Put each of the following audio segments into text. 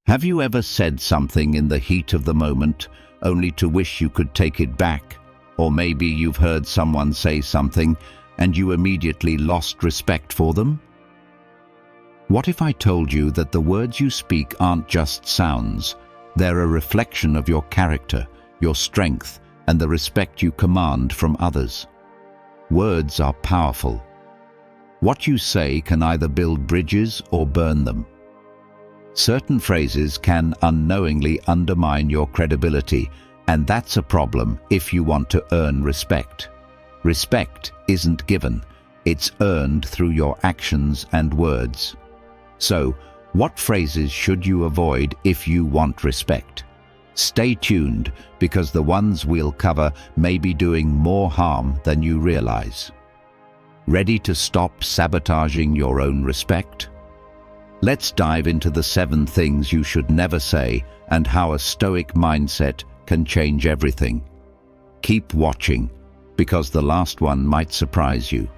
Have you ever said something in the heat of the moment, only to wish you could take it back? Or maybe you've heard someone say something and you immediately lost respect for them? What if I told you that the words you speak aren't just sounds? They're a reflection of your character, your strength, and the respect you command from others. Words are powerful. What you say can either build bridges or burn them. Certain phrases can unknowingly undermine your credibility, and that's a problem if you want to earn respect. Respect isn't given, it's earned through your actions and words. So, what phrases should you avoid if you want respect? Stay tuned, because the ones we'll cover may be doing more harm than you realize. Ready to stop sabotaging your own respect? Let's dive into the 7 things you should never say and how a stoic mindset can change everything. Keep watching, because the last one might surprise you.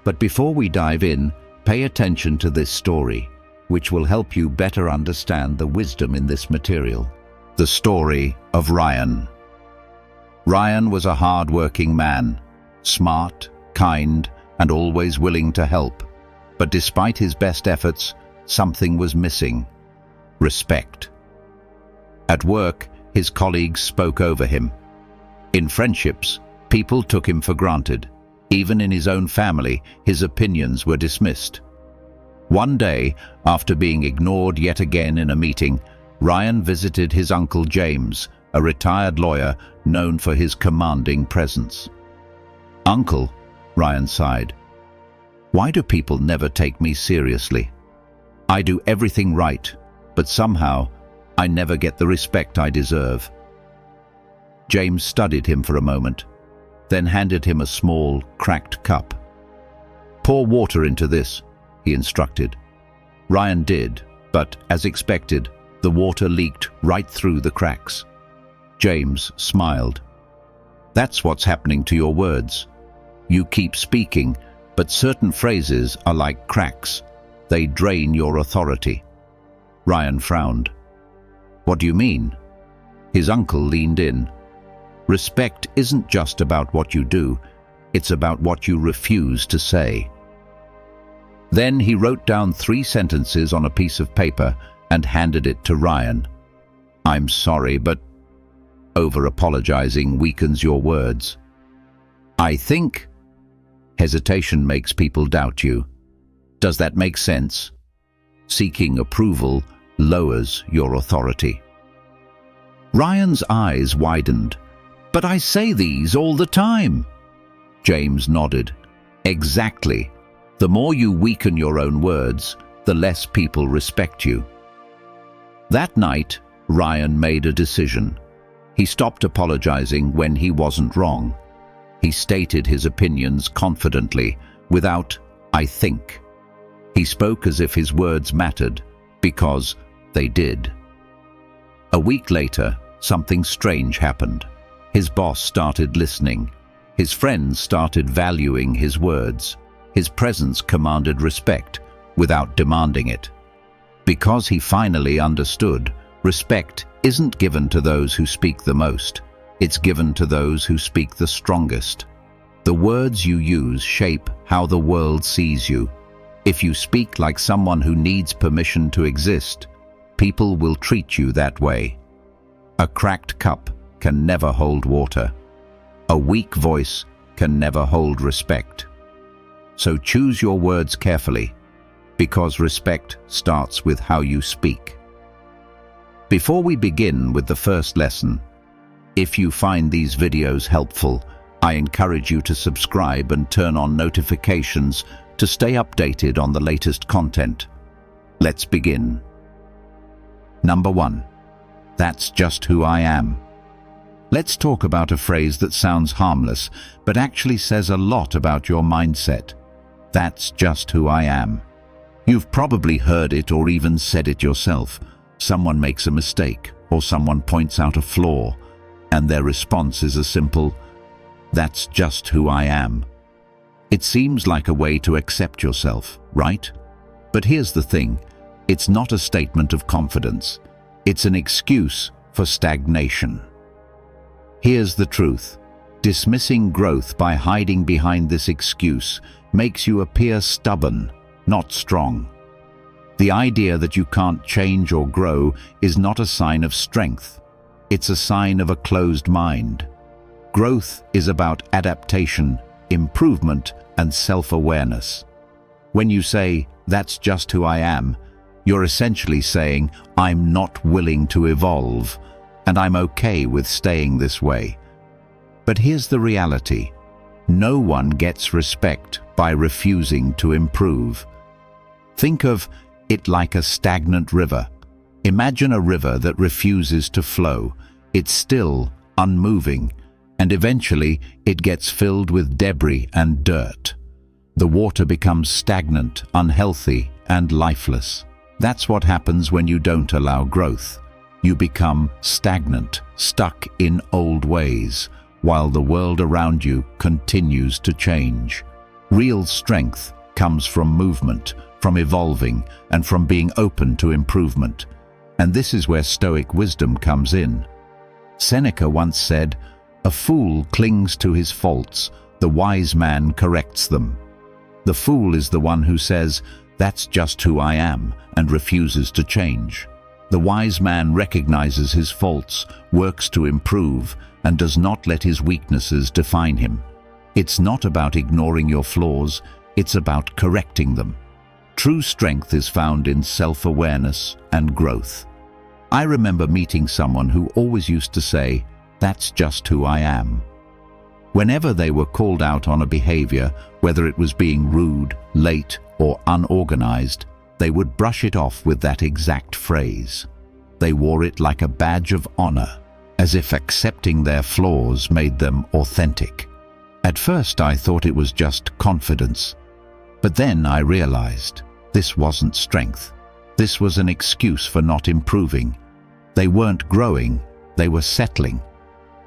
But before we dive in, pay attention to this story, which will help you better understand the wisdom in this material. The story of Ryan. Ryan was a hard-working man, smart, kind, and always willing to help. But despite his best efforts, something was missing: respect. At work, his colleagues spoke over him. In friendships, people took him for granted. Even in his own family, his opinions were dismissed. One day, after being ignored yet again in a meeting, Ryan visited his uncle James, a retired lawyer known for his commanding presence. "Uncle," Ryan sighed, "why do people never take me seriously? I do everything right, but somehow I never get the respect I deserve." James studied him for a moment, then handed him a small, cracked cup. "Pour water into this," he instructed. Ryan did, but as expected, the water leaked right through the cracks. James smiled. "That's what's happening to your words. You keep speaking, but certain phrases are like cracks. They drain your authority." Ryan frowned. "What do you mean?" His uncle leaned in. "Respect isn't just about what you do, it's about what you refuse to say." Then he wrote down 3 sentences on a piece of paper and handed it to Ryan. "I'm sorry, but over-apologizing weakens your words. I think hesitation makes people doubt you. Does that make sense? Seeking approval lowers your authority." Ryan's eyes widened. "But I say these all the time." James nodded. "Exactly. The more you weaken your own words, the less people respect you." That night, Ryan made a decision. He stopped apologizing when he wasn't wrong. He stated his opinions confidently, without "I think." He spoke as if his words mattered, because they did. A week later, something strange happened. His boss started listening. His friends started valuing his words. His presence commanded respect, without demanding it. Because he finally understood, respect isn't given to those who speak the most. It's given to those who speak the strongest. The words you use shape how the world sees you. If you speak like someone who needs permission to exist, people will treat you that way. A cracked cup can never hold water. A weak voice can never hold respect. So choose your words carefully, because respect starts with how you speak. Before we begin with the first lesson, if you find these videos helpful, I encourage you to subscribe and turn on notifications to stay updated on the latest content. Let's begin. Number 1. That's just who I am. Let's talk about a phrase that sounds harmless, but actually says a lot about your mindset. That's just who I am. You've probably heard it or even said it yourself. Someone makes a mistake, or someone points out a flaw, and their response is a simple, "That's just who I am." It seems like a way to accept yourself, right? But here's the thing, it's not a statement of confidence. It's an excuse for stagnation. Here's the truth. Dismissing growth by hiding behind this excuse makes you appear stubborn, not strong. The idea that you can't change or grow is not a sign of strength. It's a sign of a closed mind. Growth is about adaptation, improvement, and self-awareness. When you say, "That's just who I am," you're essentially saying, "I'm not willing to evolve, and I'm okay with staying this way." But here's the reality. No one gets respect by refusing to improve. Think of it like a stagnant river. Imagine a river that refuses to flow. It's still, unmoving, and eventually it gets filled with debris and dirt. The water becomes stagnant, unhealthy, and lifeless. That's what happens when you don't allow growth. You become stagnant, stuck in old ways, while the world around you continues to change. Real strength comes from movement, from evolving, and from being open to improvement. And this is where Stoic wisdom comes in. Seneca once said, "A fool clings to his faults, the wise man corrects them." The fool is the one who says, "That's just who I am," and refuses to change. The wise man recognizes his faults, works to improve, and does not let his weaknesses define him. It's not about ignoring your flaws, it's about correcting them. True strength is found in self-awareness and growth. I remember meeting someone who always used to say, "That's just who I am." Whenever they were called out on a behavior, whether it was being rude, late, or unorganized, they would brush it off with that exact phrase. They wore it like a badge of honor, as if accepting their flaws made them authentic. At first I thought it was just confidence, but then I realized this wasn't strength. This was an excuse for not improving. They weren't growing, they were settling.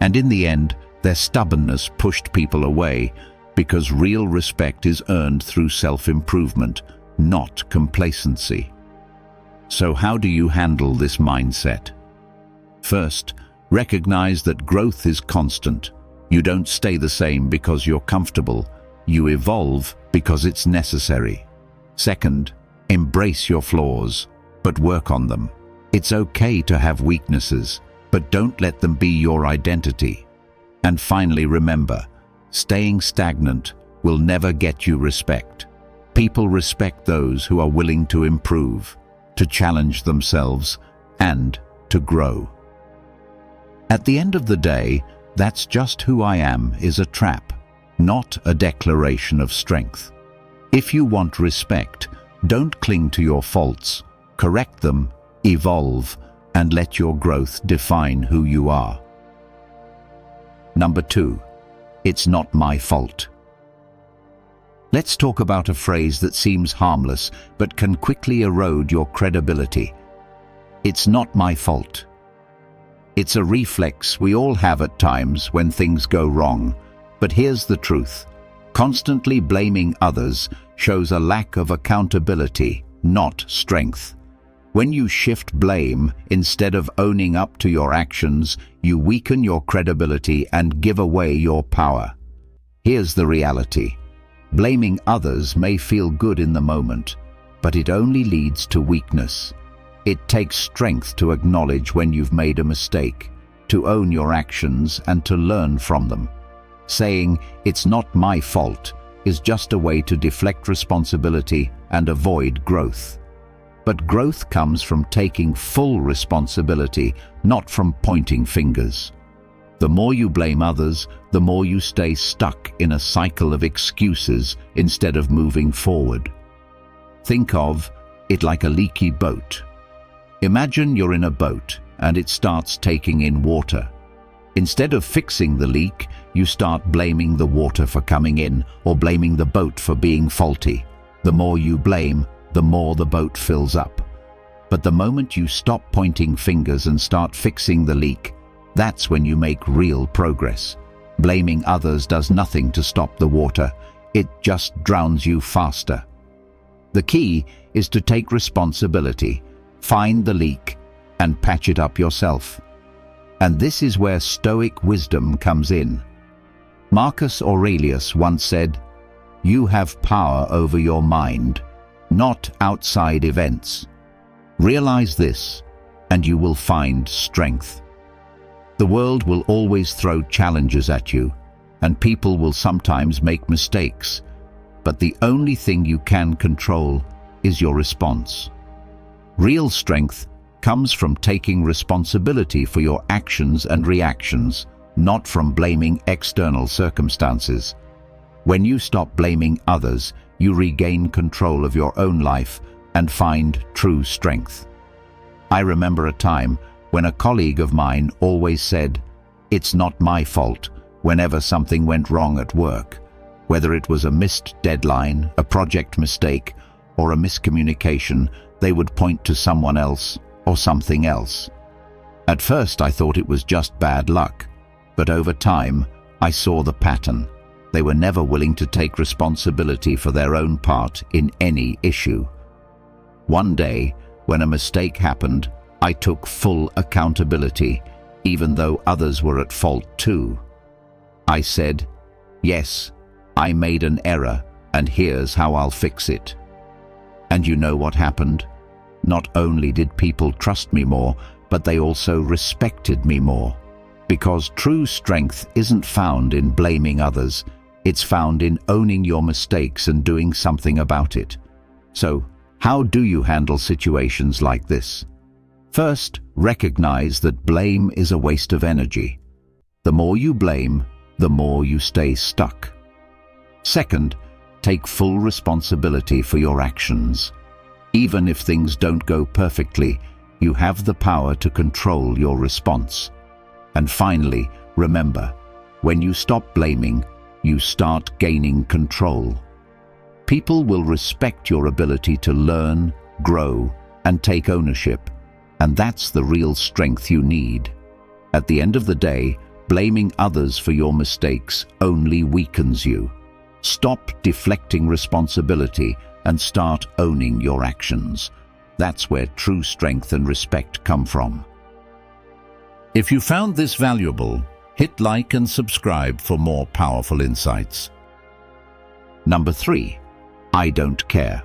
And in the end, their stubbornness pushed people away, because real respect is earned through self-improvement, not complacency. So how do you handle this mindset? First, recognize that growth is constant. You don't stay the same because you're comfortable. You evolve because it's necessary. Second, embrace your flaws, but work on them. It's okay to have weaknesses, but don't let them be your identity. And finally, remember, staying stagnant will never get you respect. People respect those who are willing to improve, to challenge themselves, and to grow. At the end of the day, "That's just who I am" is a trap, not a declaration of strength. If you want respect, don't cling to your faults. Correct them, evolve, and let your growth define who you are. Number 2, it's not my fault. Let's talk about a phrase that seems harmless but can quickly erode your credibility. It's not my fault. It's a reflex we all have at times when things go wrong. But here's the truth. Constantly blaming others shows a lack of accountability, not strength. When you shift blame instead of owning up to your actions, you weaken your credibility and give away your power. Here's the reality. Blaming others may feel good in the moment, but it only leads to weakness. It takes strength to acknowledge when you've made a mistake, to own your actions and to learn from them. Saying, "It's not my fault," is just a way to deflect responsibility and avoid growth. But growth comes from taking full responsibility, not from pointing fingers. The more you blame others, the more you stay stuck in a cycle of excuses instead of moving forward. Think of it like a leaky boat. Imagine you're in a boat and it starts taking in water. Instead of fixing the leak, you start blaming the water for coming in or blaming the boat for being faulty. The more you blame, the more the boat fills up. But the moment you stop pointing fingers and start fixing the leak, that's when you make real progress. Blaming others does nothing to stop the water. It just drowns you faster. The key is to take responsibility, find the leak, and patch it up yourself. And this is where Stoic wisdom comes in. Marcus Aurelius once said, "You have power over your mind, not outside events. Realize this, and you will find strength." The world will always throw challenges at you, and people will sometimes make mistakes, but the only thing you can control is your response. Real strength comes from taking responsibility for your actions and reactions, not from blaming external circumstances. When you stop blaming others, you regain control of your own life and find true strength. I remember a time when a colleague of mine always said, "It's not my fault," whenever something went wrong at work, whether it was a missed deadline, a project mistake, or a miscommunication. They would point to someone else or something else. At first I thought it was just bad luck, but over time I saw the pattern. They were never willing to take responsibility for their own part in any issue. One day, when a mistake happened, I took full accountability, even though others were at fault too. I said, "Yes, I made an error, and here's how I'll fix it." And you know what happened? Not only did people trust me more, but they also respected me more. Because true strength isn't found in blaming others, it's found in owning your mistakes and doing something about it. So, how do you handle situations like this? First, recognize that blame is a waste of energy. The more you blame, the more you stay stuck. Second, take full responsibility for your actions. Even if things don't go perfectly, you have the power to control your response. And finally, remember, when you stop blaming, you start gaining control. People will respect your ability to learn, grow, and take ownership, and that's the real strength you need. At the end of the day, blaming others for your mistakes only weakens you. Stop deflecting responsibility and start owning your actions. That's where true strength and respect come from. If you found this valuable, hit like and subscribe for more powerful insights. Number 3, I don't care.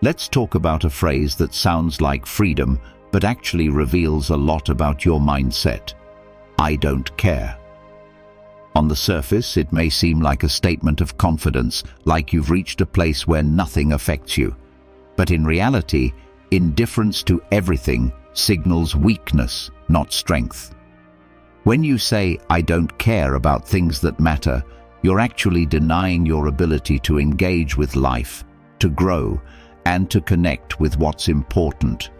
Let's talk about a phrase that sounds like freedom, but actually reveals a lot about your mindset. I don't care. On the surface, it may seem like a statement of confidence, like you've reached a place where nothing affects you. But in reality, indifference to everything signals weakness, not strength. When you say, "I don't care about things that matter," you're actually denying your ability to engage with life, to grow, and to connect with what's important.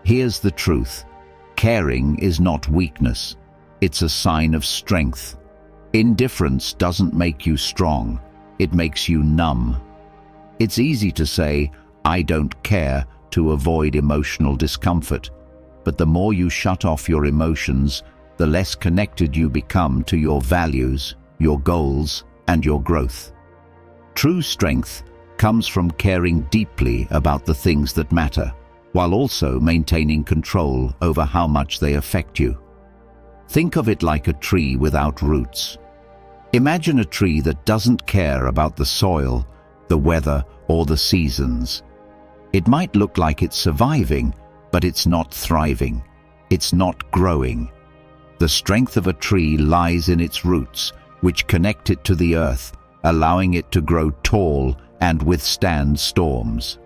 Here's the truth. Caring is not weakness. It's a sign of strength. Indifference doesn't make you strong. It makes you numb. It's easy to say, "I don't care," to avoid emotional discomfort. But the more you shut off your emotions, the less connected you become to your values, your goals, and your growth. True strength comes from caring deeply about the things that matter, while also maintaining control over how much they affect you. Think of it like a tree without roots. Imagine a tree that doesn't care about the soil, the weather, or the seasons. It might look like it's surviving, but it's not thriving. It's not growing. The strength of a tree lies in its roots, which connect it to the earth, allowing it to grow tall and withstand storms.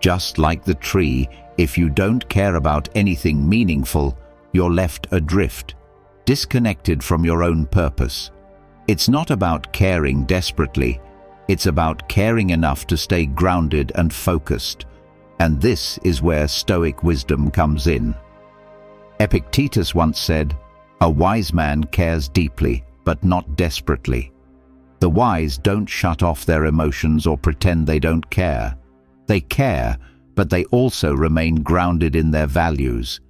Just like the tree, if you don't care about anything meaningful, you're left adrift, disconnected from your own purpose. It's not about caring desperately, it's about caring enough to stay grounded and focused. And this is where Stoic wisdom comes in. Epictetus once said, "A wise man cares deeply, but not desperately." The wise don't shut off their emotions or pretend they don't care. They care, but they also remain grounded in their values.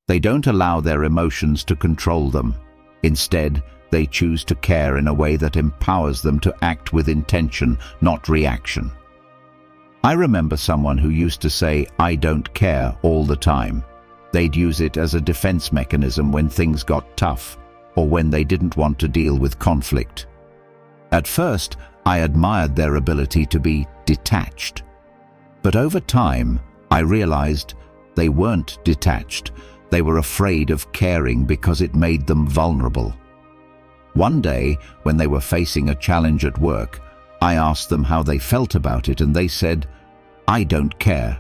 They don't allow their emotions to control them. Instead, they choose to care in a way that empowers them to act with intention, not reaction. I remember someone who used to say, "I don't care," all the time. They'd use it as a defense mechanism when things got tough, or when they didn't want to deal with conflict. At first, I admired their ability to be detached. But over time, I realized they weren't detached. They were afraid of caring because it made them vulnerable. One day, when they were facing a challenge at work, I asked them how they felt about it, and they said, "I don't care."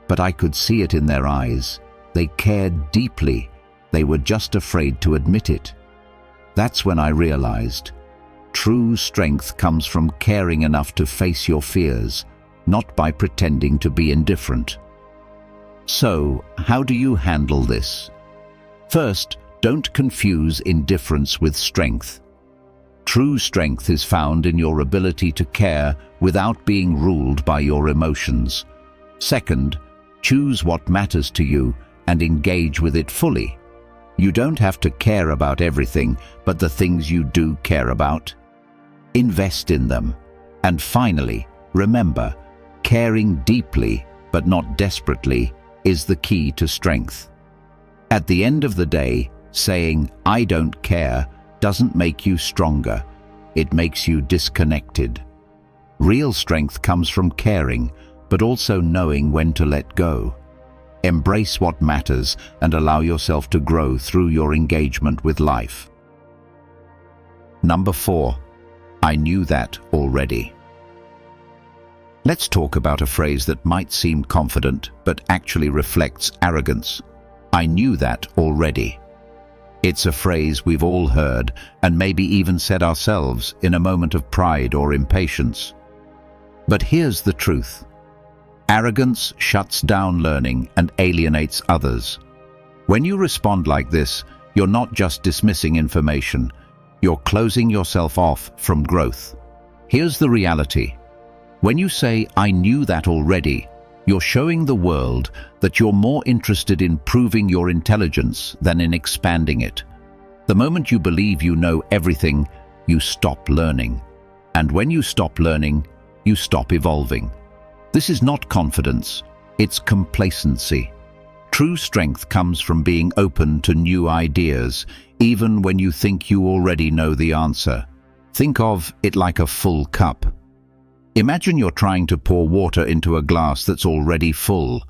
But I could see it in their eyes. They cared deeply. They were just afraid to admit it. That's when I realized, true strength comes from caring enough to face your fears, not by pretending to be indifferent. So, how do you handle this? First, don't confuse indifference with strength. True strength is found in your ability to care without being ruled by your emotions. Second, choose what matters to you and engage with it fully. You don't have to care about everything, but the things you do care about, invest in them. And finally, remember, caring deeply, but not desperately, is the key to strength. At the end of the day, saying, "I don't care," doesn't make you stronger. It makes you disconnected. Real strength comes from caring, but also knowing when to let go. Embrace what matters and allow yourself to grow through your engagement with life. Number 4. I knew that already. Let's talk about a phrase that might seem confident but actually reflects arrogance. I knew that already. It's a phrase we've all heard and maybe even said ourselves in a moment of pride or impatience. But here's the truth. Arrogance shuts down learning and alienates others. When you respond like this, you're not just dismissing information, you're closing yourself off from growth. Here's the reality. When you say, "I knew that already," you're showing the world that you're more interested in proving your intelligence than in expanding it. The moment you believe you know everything, you stop learning. And when you stop learning, you stop evolving. This is not confidence, it's complacency. True strength comes from being open to new ideas, even when you think you already know the answer. Think of it like a full cup. Imagine you're trying to pour water into a glass that's already full.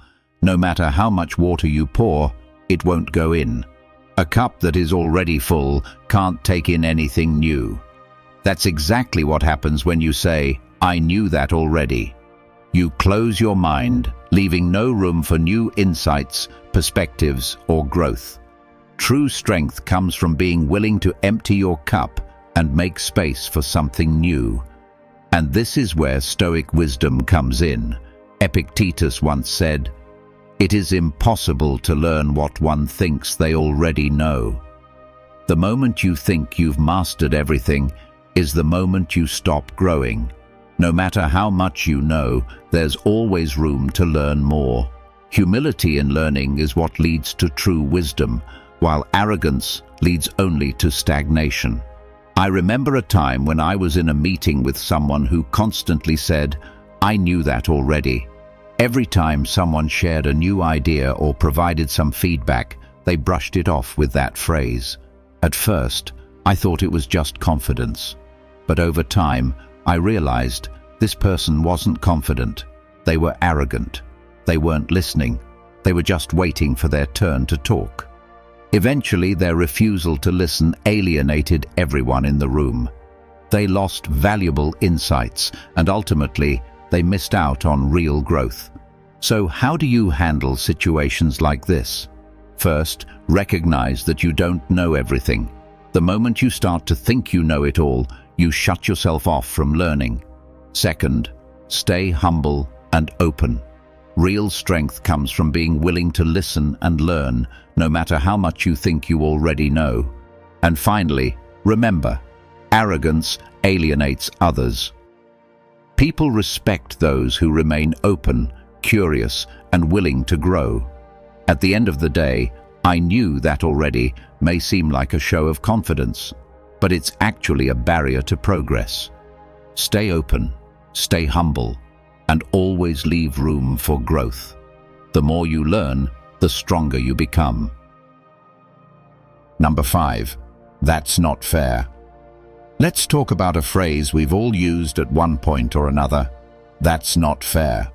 No matter how much water you pour, it won't go in. A cup that is already full can't take in anything new. That's exactly what happens when you say, "I knew that already." You close your mind, leaving no room for new insights, perspectives, or growth. True strength comes from being willing to empty your cup and make space for something new. And this is where Stoic wisdom comes in. Epictetus once said, "It is impossible to learn what one thinks they already know." The moment you think you've mastered everything is the moment you stop growing. No matter how much you know, there's always room to learn more. Humility in learning is what leads to true wisdom, while arrogance leads only to stagnation. I remember a time when I was in a meeting with someone who constantly said, "I knew that already." Every time someone shared a new idea or provided some feedback, they brushed it off with that phrase. At first, I thought it was just confidence. But over time, I realized this person wasn't confident. They were arrogant. They weren't listening. They were just waiting for their turn to talk. Eventually, their refusal to listen alienated everyone in the room. They lost valuable insights, and ultimately, they missed out on real growth. So how do you handle situations like this? First, recognize that you don't know everything. The moment you start to think you know it all, you shut yourself off from learning. Second, stay humble and open. Real strength comes from being willing to listen and learn, no matter how much you think you already know. And finally, remember, arrogance alienates others. People respect those who remain open, curious, and willing to grow. At the end of the day, "I knew that already" may seem like a show of confidence, but it's actually a barrier to progress. Stay open, stay humble, and always leave room for growth. The more you learn, the stronger you become. Number 5. That's not fair. Let's talk about a phrase we've all used at one point or another. That's not fair.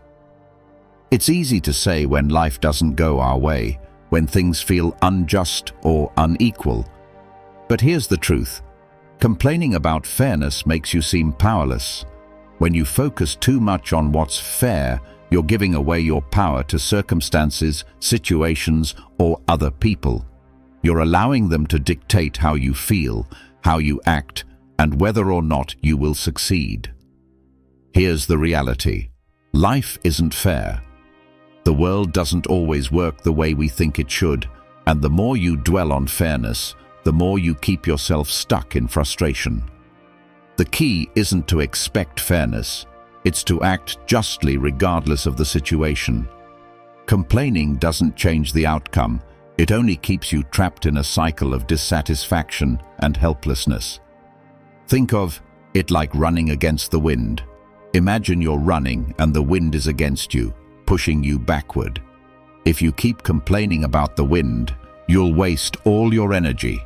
It's easy to say when life doesn't go our way, when things feel unjust or unequal. But here's the truth. Complaining about fairness makes you seem powerless. When you focus too much on what's fair, you're giving away your power to circumstances, situations, or other people. You're allowing them to dictate how you feel, how you act, and whether or not you will succeed. Here's the reality. Life isn't fair. The world doesn't always work the way we think it should, and the more you dwell on fairness, the more you keep yourself stuck in frustration. The key isn't to expect fairness, it's to act justly regardless of the situation. Complaining doesn't change the outcome, it only keeps you trapped in a cycle of dissatisfaction and helplessness. Think of it like running against the wind. Imagine you're running and the wind is against you, pushing you backward. If you keep complaining about the wind, you'll waste all your energy.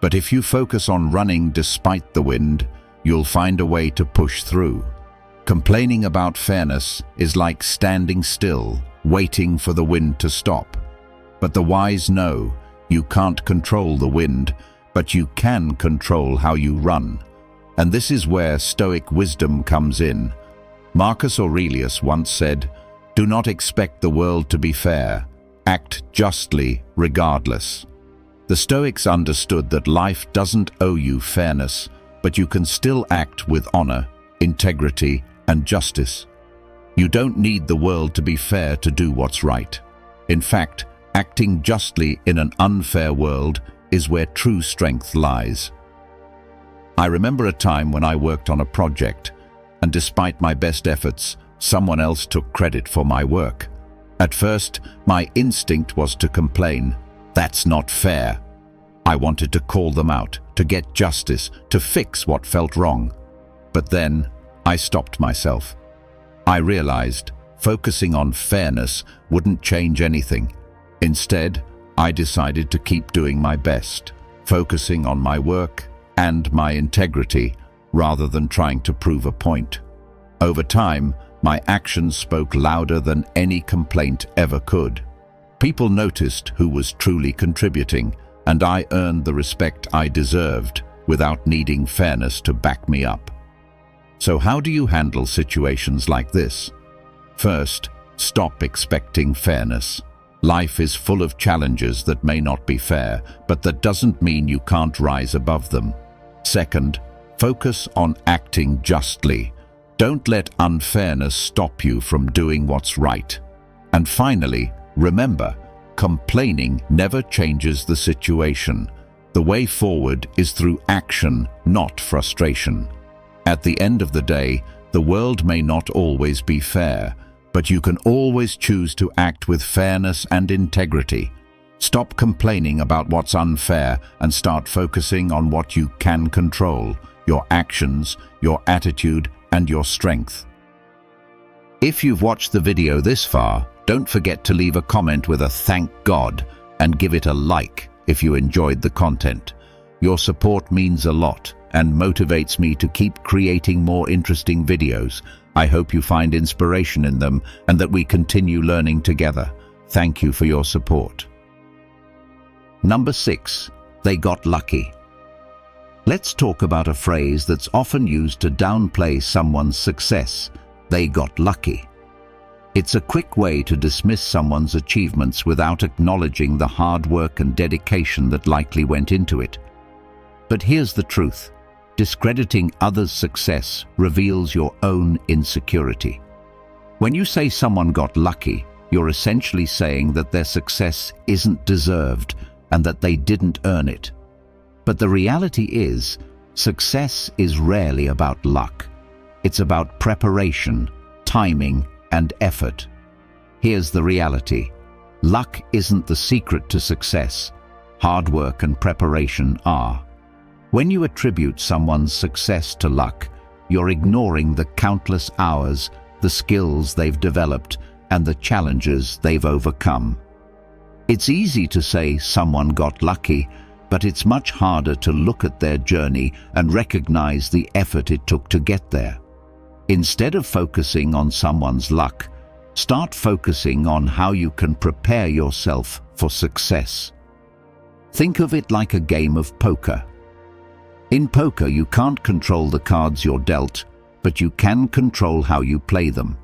But if you focus on running despite the wind, you'll find a way to push through. Complaining about fairness is like standing still, waiting for the wind to stop. But the wise know you can't control the wind, but you can control how you run. And this is where Stoic wisdom comes in. Marcus Aurelius once said, "Do not expect the world to be fair. Act justly regardless." The Stoics understood that life doesn't owe you fairness, but you can still act with honor, integrity, and justice. You don't need the world to be fair to do what's right. In fact, acting justly in an unfair world is where true strength lies. I remember a time when I worked on a project, and despite my best efforts, someone else took credit for my work. At first, my instinct was to complain, "That's not fair." I wanted to call them out, to get justice, to fix what felt wrong. But then, I stopped myself. I realized focusing on fairness wouldn't change anything. Instead, I decided to keep doing my best, focusing on my work and my integrity, rather than trying to prove a point. Over time, my actions spoke louder than any complaint ever could. People noticed who was truly contributing, and I earned the respect I deserved without needing fairness to back me up. So how do you handle situations like this? First, stop expecting fairness. Life is full of challenges that may not be fair, but that doesn't mean you can't rise above them. Second, focus on acting justly. Don't let unfairness stop you from doing what's right. And finally, remember, complaining never changes the situation. The way forward is through action, not frustration. At the end of the day, the world may not always be fair, but you can always choose to act with fairness and integrity. Stop complaining about what's unfair and start focusing on what you can control, your actions, your attitude, and your strength. If you've watched the video this far, don't forget to leave a comment with a "thank God" and give it a like if you enjoyed the content. Your support means a lot and motivates me to keep creating more interesting videos. I hope you find inspiration in them and that we continue learning together. Thank you for your support. Number 6. They got lucky. Let's talk about a phrase that's often used to downplay someone's success. They got lucky. It's a quick way to dismiss someone's achievements without acknowledging the hard work and dedication that likely went into it. But here's the truth. Discrediting others' success reveals your own insecurity. When you say someone got lucky, you're essentially saying that their success isn't deserved and that they didn't earn it. But the reality is, success is rarely about luck. It's about preparation, timing, and effort. Here's the reality. Luck isn't the secret to success. Hard work and preparation are. When you attribute someone's success to luck, you're ignoring the countless hours, the skills they've developed, and the challenges they've overcome. It's easy to say someone got lucky, but it's much harder to look at their journey and recognize the effort it took to get there. Instead of focusing on someone's luck, start focusing on how you can prepare yourself for success. Think of it like a game of poker. In poker, you can't control the cards you're dealt, but you can control how you play them.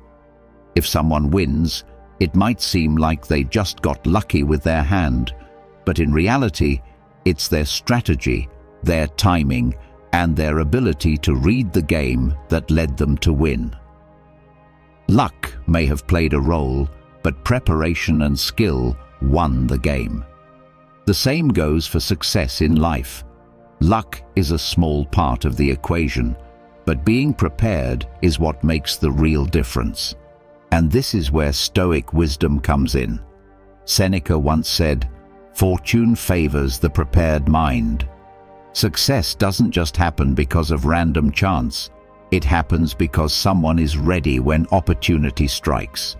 If someone wins, it might seem like they just got lucky with their hand, but in reality, it's their strategy, their timing, and their ability to read the game that led them to win. Luck may have played a role, but preparation and skill won the game. The same goes for success in life. Luck is a small part of the equation, but being prepared is what makes the real difference. And this is where Stoic wisdom comes in. Seneca once said, "Fortune favors the prepared mind." Success doesn't just happen because of random chance. It happens because someone is ready when opportunity strikes.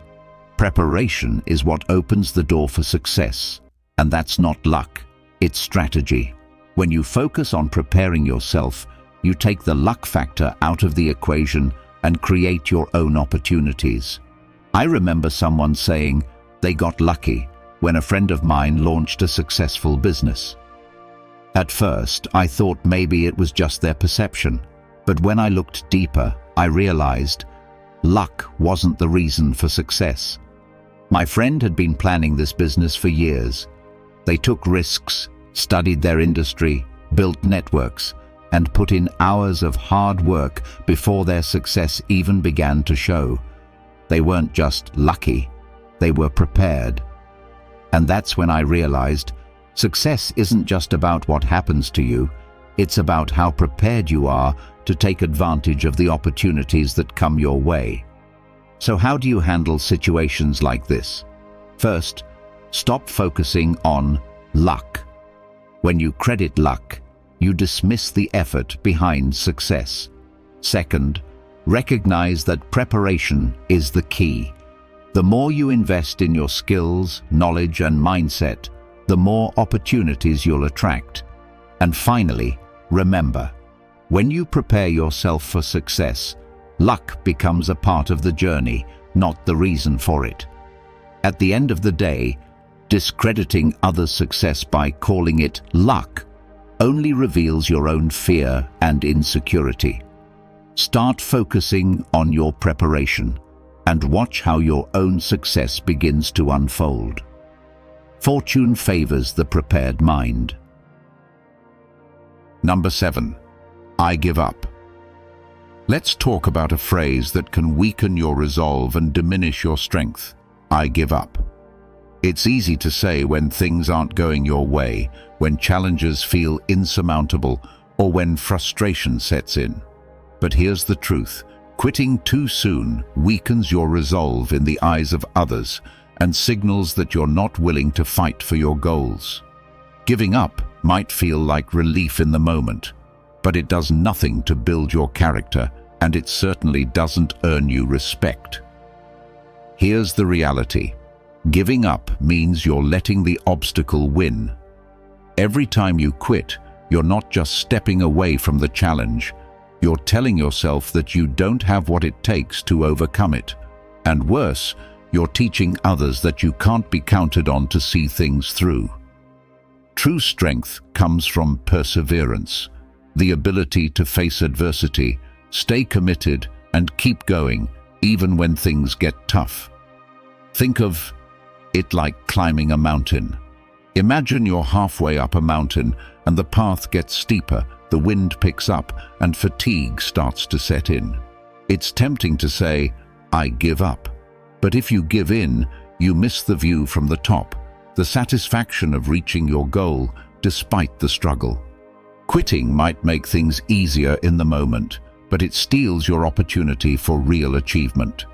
Preparation is what opens the door for success. And that's not luck, it's strategy. When you focus on preparing yourself, you take the luck factor out of the equation and create your own opportunities. I remember someone saying they got lucky when a friend of mine launched a successful business. At first, I thought maybe it was just their perception, but when I looked deeper, I realized luck wasn't the reason for success. My friend had been planning this business for years. They took risks, studied their industry, built networks, and put in hours of hard work before their success even began to show. They weren't just lucky, they were prepared. And that's when I realized success isn't just about what happens to you, it's about how prepared you are to take advantage of the opportunities that come your way. So how do you handle situations like this? First, stop focusing on luck. When you credit luck, you dismiss the effort behind success. Second, recognize that preparation is the key. The more you invest in your skills, knowledge, and mindset, the more opportunities you'll attract. And finally, remember, when you prepare yourself for success, luck becomes a part of the journey, not the reason for it. At the end of the day, discrediting others' success by calling it luck only reveals your own fear and insecurity. Start focusing on your preparation and watch how your own success begins to unfold. Fortune favors the prepared mind. Number 7. I give up. Let's talk about a phrase that can weaken your resolve and diminish your strength. I give up. It's easy to say when things aren't going your way, when challenges feel insurmountable, or when frustration sets in. But here's the truth. Quitting too soon weakens your resolve in the eyes of others and signals that you're not willing to fight for your goals. Giving up might feel like relief in the moment, but it does nothing to build your character, and it certainly doesn't earn you respect. Here's the reality. Giving up means you're letting the obstacle win. Every time you quit, you're not just stepping away from the challenge. You're telling yourself that you don't have what it takes to overcome it. And worse, you're teaching others that you can't be counted on to see things through. True strength comes from perseverance, the ability to face adversity, stay committed, and keep going, even when things get tough. Think of it like climbing a mountain. Imagine you're halfway up a mountain and the path gets steeper, the wind picks up, and fatigue starts to set in. It's tempting to say, I give up. But if you give in, you miss the view from the top, the satisfaction of reaching your goal despite the struggle. Quitting might make things easier in the moment, but it steals your opportunity for real achievement.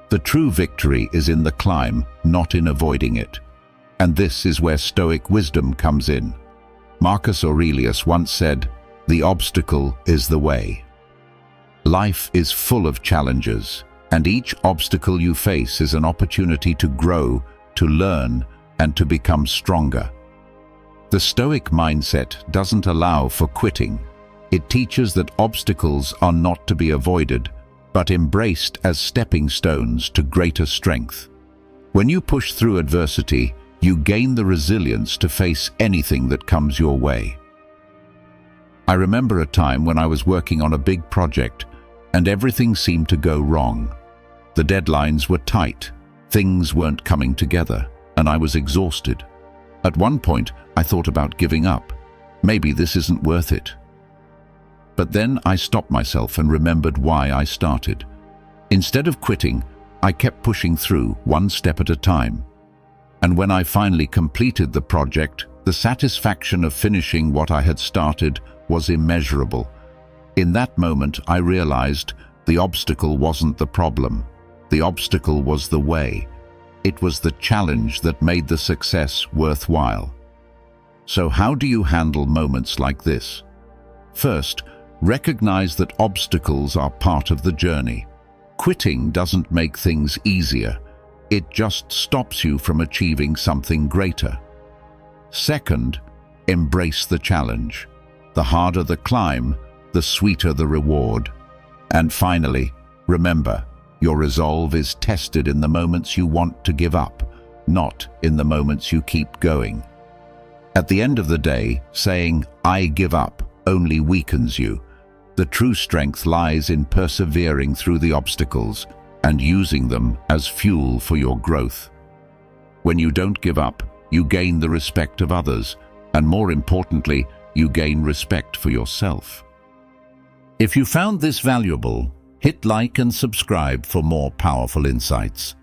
The true victory is in the climb, not in avoiding it. And this is where Stoic wisdom comes in. Marcus Aurelius once said, "The obstacle is the way." Life is full of challenges, and each obstacle you face is an opportunity to grow, to learn, and to become stronger. The Stoic mindset doesn't allow for quitting. It teaches that obstacles are not to be avoided, but embraced as stepping stones to greater strength. When you push through adversity, you gain the resilience to face anything that comes your way. I remember a time when I was working on a big project and everything seemed to go wrong. The deadlines were tight, things weren't coming together, and I was exhausted. At one point, I thought about giving up. Maybe this isn't worth it. But then I stopped myself and remembered why I started. Instead of quitting, I kept pushing through, one step at a time. And when I finally completed the project, the satisfaction of finishing what I had started was immeasurable. In that moment, I realized the obstacle wasn't the problem. The obstacle was the way. It was the challenge that made the success worthwhile. So how do you handle moments like this? First, recognize that obstacles are part of the journey. Quitting doesn't make things easier. It just stops you from achieving something greater. Second, embrace the challenge. The harder the climb, the sweeter the reward. And finally, remember, your resolve is tested in the moments you want to give up, not in the moments you keep going. At the end of the day, saying, "I give up," only weakens you. The true strength lies in persevering through the obstacles and using them as fuel for your growth. When you don't give up, you gain the respect of others, and more importantly, you gain respect for yourself. If you found this valuable, hit like and subscribe for more powerful insights.